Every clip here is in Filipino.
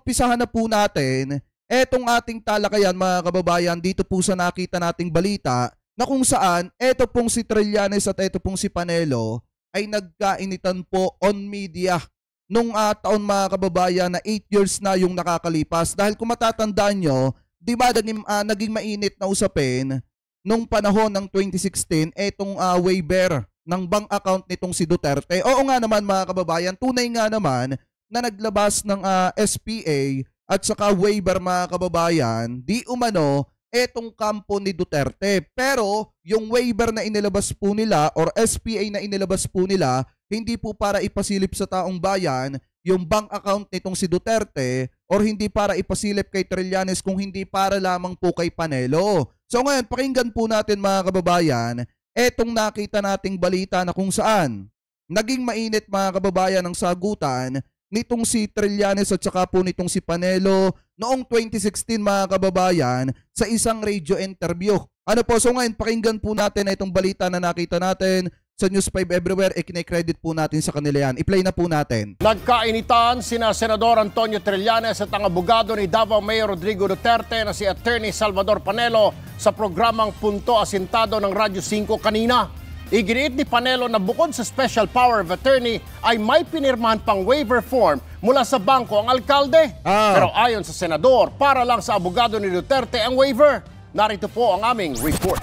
umpisahan na po natin etong ating talakayan mga kababayan dito po sa nakita nating balita na kung saan eto pong si Trillanes at eto pong si Panelo ay nagkainitan po on media nung taon mga kababayan na 8 years na yung nakakalipas. Dahil kung matatandaan nyo, di ba naging mainit na usapin nung panahon ng 2016 etong waiver ng bank account nitong si Duterte. Oo nga naman mga kababayan, tunay nga naman na naglabas ng SPA at saka waiver mga kababayan, di umano etong kampo ni Duterte. Pero yung waiver na inilabas po nila or SPA na inilabas po nila, hindi po para ipasilip sa taong bayan yung bank account nitong si Duterte or hindi para ipasilip kay Trillanes kung hindi para lamang po kay Panelo. So ngayon, pakinggan po natin mga kababayan, etong nakita nating balita na kung saan naging mainit mga kababayan ang sagutan nitong si Trillanes at saka po nitong si Panelo noong 2016 mga kababayan sa isang radio interview. Ano po, so ngayon pakinggan po natin na itong balita na nakita natin sa News 5 Everywhere, ikinay-credit po natin sa kanila yan. I-play na po natin. Nagkainitan sina Senador Antonio Trillanes at ang abogado ni Davao Mayor Rodrigo Duterte na si Attorney Salvador Panelo sa programang Punto Asintado ng Radyo 5 kanina. Iginiit ni Panelo na bukod sa Special Power of Attorney ay may pinirmahan pang waiver form mula sa bangko ang alkalde. Pero ayon sa Senador, para lang sa abogado ni Duterte ang waiver. Narito po ang aming report.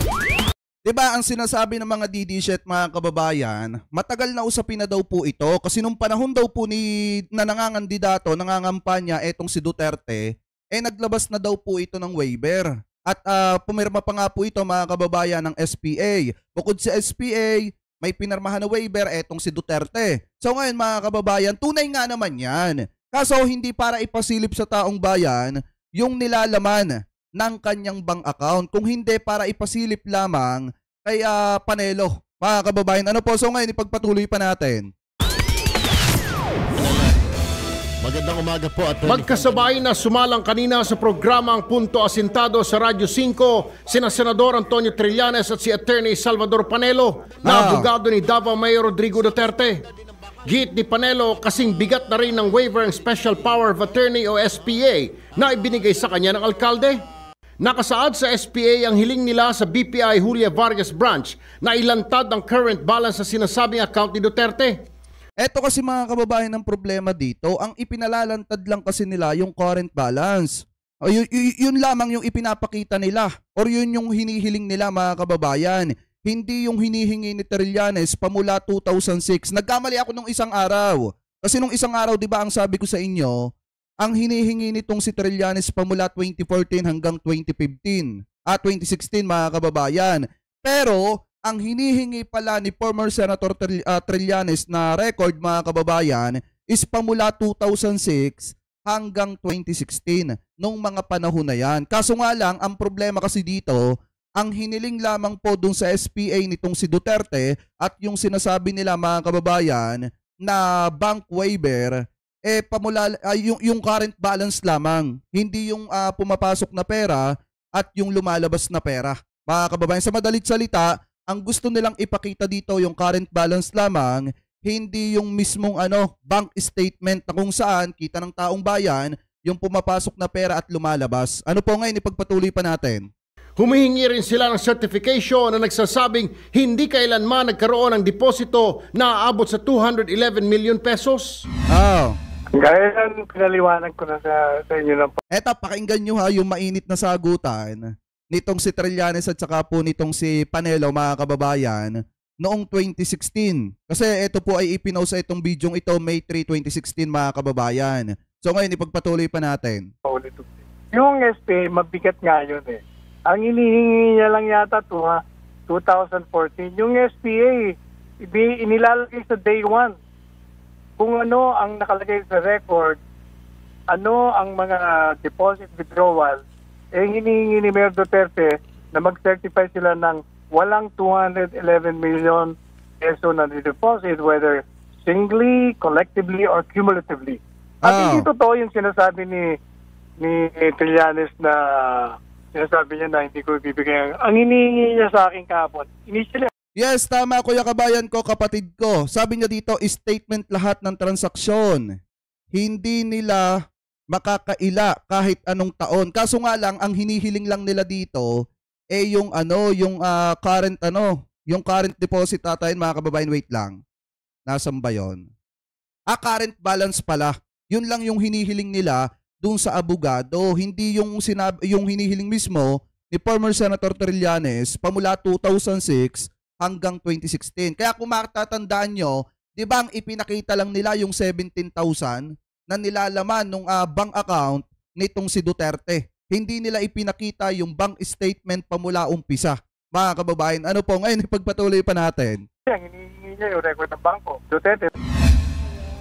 Diba ang sinasabi ng mga DDSet mga kababayan, matagal na usapin na daw po ito kasi nung panahon daw po na nangangandidato, nangangampanya etong si Duterte, naglabas na daw po ito ng waiver. At pumirma pa nga po ito mga kababayan ng SPA. Bukod sa SPA, may pinirmahan na waiver etong si Duterte. So ngayon mga kababayan, tunay nga naman yan. Kaso hindi para ipasilip sa taong bayan yung nilalaman ng kanyang bank account. Kung hindi para ipasilip lamang kay Panelo. Mga kababayan, ano po? So ngayon ipagpatuloy pa natin. Magandang umaga po at magkasabay na sumalang kanina sa programa ang Punto Asintado sa Radyo 5 sina Senador Antonio Trillanes at si Attorney Salvador Panelo na abogado ni Davao Mayor Rodrigo Duterte. Giit ni Panelo kasing bigat na rin ng waiver ng Special Power of Attorney o SPA na ibinigay sa kanya ng alkalde. Nakasaad sa SPA ang hiling nila sa BPI Julia Vargas Branch na ilantad ang current balance sa sinasabing account ni Duterte. Eto kasi mga kababayan ng problema dito, ang ipinalalantad lang kasi nila yung current balance. Yun lamang yung ipinapakita nila or yun yung hinihiling nila mga kababayan. Hindi yung hinihingi ni Trillanes pamula 2006. Nagkamali ako nung isang araw. Kasi nung isang araw, di ba ang sabi ko sa inyo, ang hinihingi nitong si Trillanes pamula 2014 hanggang 2016 mga kababayan. Pero ang hinihingi pala ni former Senator Trillanes na record mga kababayan is pamula 2006 hanggang 2016 nung mga panahon na yan. Kaso nga lang, ang problema kasi dito, ang hiniling lamang po dun sa SPA nitong si Duterte at yung sinasabi nila mga kababayan na bank waiver, yung current balance lamang, hindi yung pumapasok na pera at yung lumalabas na pera. Mga kababayan, sa madalit salita, ang gusto nilang ipakita dito yung current balance lamang, hindi yung mismong bank statement na kung saan kita ng taong bayan yung pumapasok na pera at lumalabas. Ano po ngayon, ipagpatuloy pa natin. Humihingi rin sila ng certification na nagsasabing hindi kailanman nagkaroon ng deposito na aabot sa 211 million pesos. Gaya yan, pinaliwanag ko na sa inyo na po. Eto, pakinggan nyo ha yung mainit na sagutan nitong si Trillanes at saka po nitong si Panelo mga kababayan noong 2016. Kasi ito po ay ipinaw sa itong bidyong ito May 3, 2016 mga kababayan. So ngayon ipagpatuloy pa natin. Yung SPA, mabigat nga yun eh. Ang inihingi niya lang yata 2014. Yung SPA, inilalagay sa day 1. Kung ano ang nakalagay sa record, ano ang mga deposit withdrawal, hinihingi ni Mayor Duterte na mag-certify sila ng walang 211 million peso na deposit, whether singly, collectively, or cumulatively. At hindi totoo yung sinasabi ni Trillanes na sinasabi niya na hindi ko ibibigay. Ang hinihingi niya sa akin kahapon, initially, yes, tama kuya kabayan ko, kapatid ko. Sabi niya dito, statement lahat ng transaksyon. Hindi nila makakaila kahit anong taon. Kaso nga lang, ang hinihiling lang nila dito yung current yung current deposit natin, mga kababayan. Wait lang. Nasaan ba yun? Current balance pala. Yun lang yung hinihiling nila dun sa abogado. Hindi yung yung hinihiling mismo ni former Senator Trillanes pamula 2006 hanggang 2016. Kaya kung matatandaan nyo, di ba ang ipinakita lang nila yung 17,000 na nilalaman ng bank account nitong si Duterte. Hindi nila ipinakita yung bank statement pamula umpisa. Mga kababayan, ano po ngayon, ipagpatuloy pa natin. Hinihingi niya yung record ng bangko. Duterte.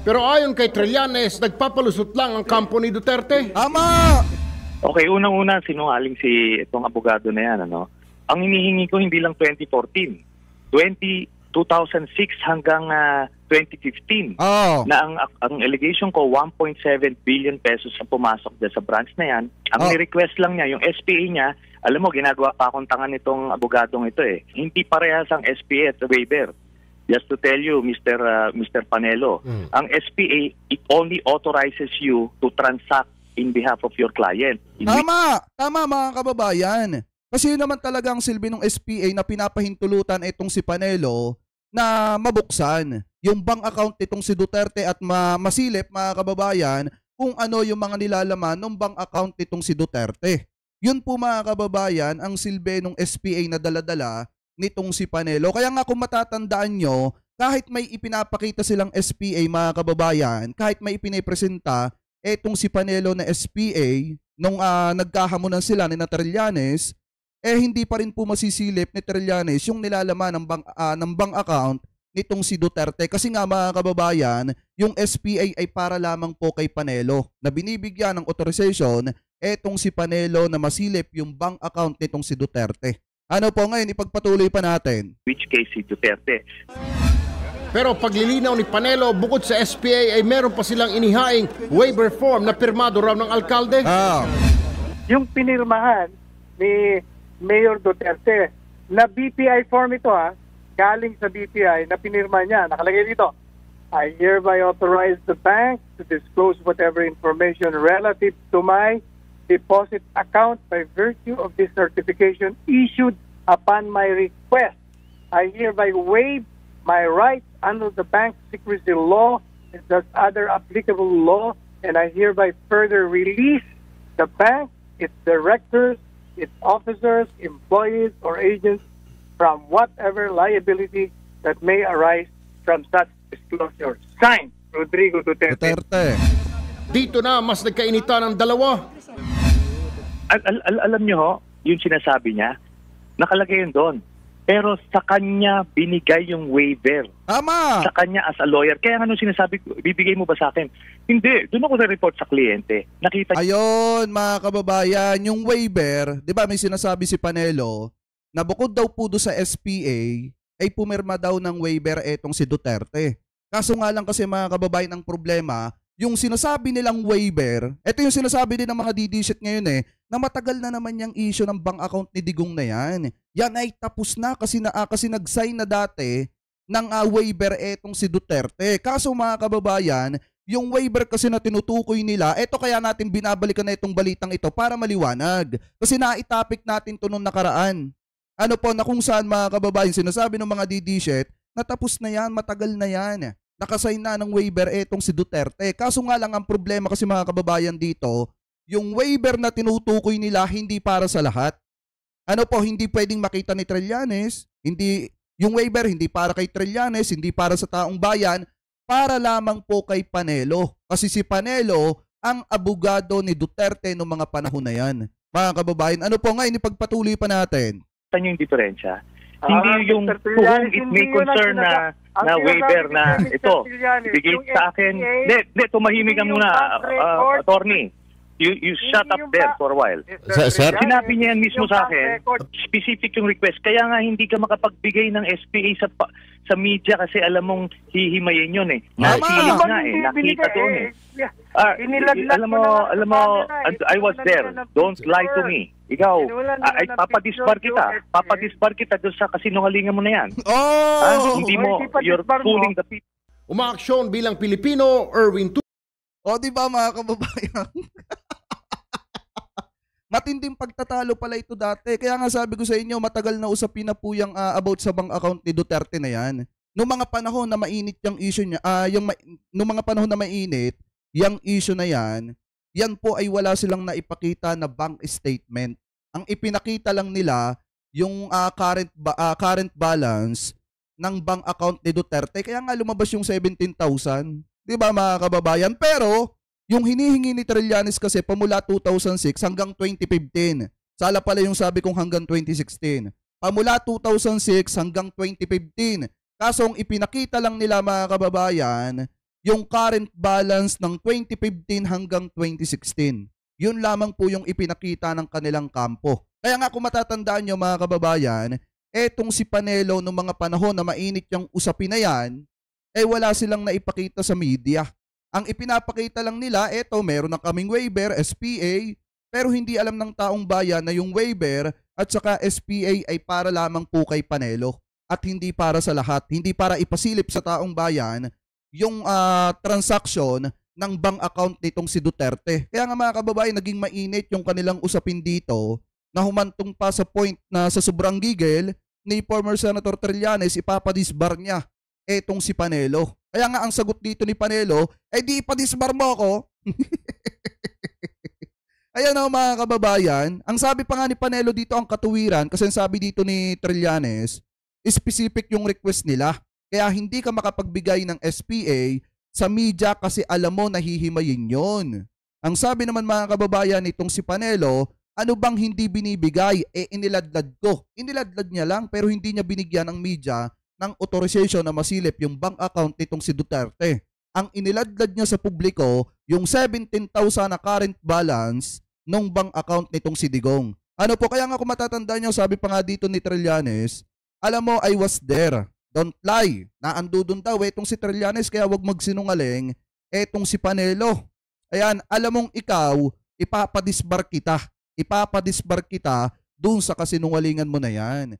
Pero ayon kay Trillanes, nagpapalusot lang ang kampo ni Duterte. Ama! Okay, unang-una, sinungaling si itong abogado na yan. Ang hinihingi ko hindi lang 2014, 2006 hanggang 2015. Oh. Na ang allegation ko, 1.7 billion pesos ang pumasok dyan sa branch na yan. Ang ni-request lang niya, yung SPA niya, alam mo, ginagawa pa akong tangan itong abogadong ito eh. Hindi parehas ang SPA at waiver. Just to tell you, Mr. Panelo, ang SPA, it only authorizes you to transact in behalf of your client. Tama mga kababayan. Kasi yun naman talaga ang silbi ng SPA na pinapahintulutan itong si Panelo na mabuksan yung bank account itong si Duterte at masilip, mga kababayan, kung ano yung mga nilalaman ng bank account itong si Duterte. Yun po, mga kababayan, ang silbi ng SPA na daladala nitong si Panelo. Kaya nga kung matatandaan nyo, kahit may ipinapakita silang SPA, mga kababayan, kahit may ipinipresenta etong si Panelo na SPA nung nagkahamunan sila ni Trillanes, hindi pa rin po masisilip ni Trillanes yung nilalaman ng bank account nitong si Duterte. Kasi nga, mga kababayan, yung SPA ay para lamang po kay Panelo na binibigyan ng authorization etong si Panelo na masilip yung bank account nitong si Duterte. Ano po ngayon, ipagpatuloy pa natin. Which case si Duterte. Pero paglilinaw ni Panelo, bukod sa SPA ay meron pa silang inihaing waiver form na pirmado raw ng alkalde. Yung pinirmahan ni Mayor Duterte na BPI form ito galing sa BPI na pinirma niya. Nakalagay dito, I hereby authorize the bank to disclose whatever information relative to my deposit account by virtue of this certification issued upon my request. I hereby waive my rights under the bank secrecy law and thus other applicable law, and I hereby further release the bank, its directors, its officers, employees, or agents from whatever liability that may arise from such disclosure. Signed, Rodrigo Duterte. Dito na mas nagkainitan ng dalawa. Alam nyo ho, yung sinasabi niya, nakalagay yun doon. Pero sa kanya binigay yung waiver. Tama! Sa kanya as a lawyer. Kaya ano sinasabi ko, bibigay mo ba sa akin? Hindi, doon ako na-report sa kliyente. Nakita. Ayun, mga kababayan, yung waiver, di ba may sinasabi si Panelo na bukod daw po do sa SPA, ay pumirma daw ng waiver etong si Duterte. Kaso nga lang kasi, mga kababayan, ang problema, yung sinasabi nilang waiver, ito yung sinasabi din ng mga DDShit ngayon na matagal na naman yung issue ng bank account ni Digong na yan. Yan ay tapos na kasi nag-sign na dati ng waiver etong si Duterte. Kaso, mga kababayan, yung waiver kasi na tinutukoy nila, eto kaya natin binabalikan na itong balitang ito para maliwanag. Kasi naitapik natin to nung nakaraan. Ano po, na kung saan, mga kababayan, sinasabi ng mga DDShit na tapos na yan, matagal na yan. Nakasign na ng waiver etong si Duterte. Kaso nga lang ang problema kasi, mga kababayan, dito, yung waiver na tinutukoy nila hindi para sa lahat. Ano po, hindi pwedeng makita ni Trillanes, yung waiver hindi para kay Trillanes, hindi para sa taong bayan, para lamang po kay Panelo. Kasi si Panelo ang abogado ni Duterte noong mga panahon na yan. Mga kababayan, ano po ngayon, ipagpatuloy pa natin. Saan yung diferensya? Hindi yung kung it may concern na waiver na ito, bigay sa akin. Hindi, tumahimik ka muna, attorney. You shut up there for a while. Sir? Sinabi niya yan mismo sa akin, specific yung request. Kaya nga hindi ka makapagbigay ng SPA sa media kasi alam mong hihimayin yun Nasilip nga nakita doon Alam mo, I was there. Don't lie to me. Ikaw, ay papadisbar kita doon sa kasinungalingan mo na yan. Hindi mo, you're fooling the people. Umaaksyon bilang Pilipino, Erwin O, di ba mga kababayan? Matinding pagtatalo pala ito dati. Kaya nga sabi ko sa inyo, matagal na usapin na po yung about sa bank account ni Duterte na yan. Noong mga panahon na mainit yung issue niya, noong mga panahon na mainit, yung issue na yan po ay wala silang naipakita na bank statement. Ang ipinakita lang nila yung current balance ng bank account ni Duterte. Kaya nga lumabas yung 17,000. Di ba mga kababayan? Pero yung hinihingi ni Trillanes kasi pamula 2006 hanggang 2015. Sala pala yung sabi kong hanggang 2016. Pamula 2006 hanggang 2015. Kaso ang ipinakita lang nila mga kababayan, yung current balance ng 2015 hanggang 2016. Yun lamang po yung ipinakita ng kanilang kampo. Kaya nga kung matatandaan nyo mga kababayan, etong si Panelo nung mga panahon na mainit yung usapin na yan, wala silang naipakita sa media. Ang ipinapakita lang nila, meron na kaming waiver, SPA, pero hindi alam ng taong bayan na yung waiver at saka SPA ay para lamang po kay Panelo at hindi para sa lahat, hindi para ipasilip sa taong bayan yung transaction ng bank account nitong si Duterte. Kaya nga mga kababayan, naging mainit yung kanilang usapin dito na humantong pa sa point na sa sobrang gigil ni former Senator Trillanes, ipapadisbar niya etong si Panelo. Kaya nga ang sagot dito ni Panelo, di ipadisbar mo ako. Ayan o mga kababayan, ang sabi pa nga ni Panelo dito ang katuwiran kasi ang sabi dito ni Trillanes, specific yung request nila. Kaya hindi ka makapagbigay ng SPA sa media kasi alam mo nahihimayin yon. Ang sabi naman mga kababayan nitong si Panelo, ano bang hindi binibigay? Iniladlad ko. Iniladlad niya lang pero hindi niya binigyan ng media ng authorization na masilip yung bank account nitong si Duterte. Ang iniladlad niya sa publiko, yung 17,000 na current balance nung bank account nitong si Digong. Ano po, kaya nga kung matatandaan niyo, sabi pa nga dito ni Trillanes, alam mo, I was there. Don't lie. Naando doon daw etong si Trillanes, kaya wag magsinungaling etong si Panelo. Ayan, alam mong ikaw, ipapadisbar kita. Ipapadisbar kita doon sa kasinungalingan mo na yan.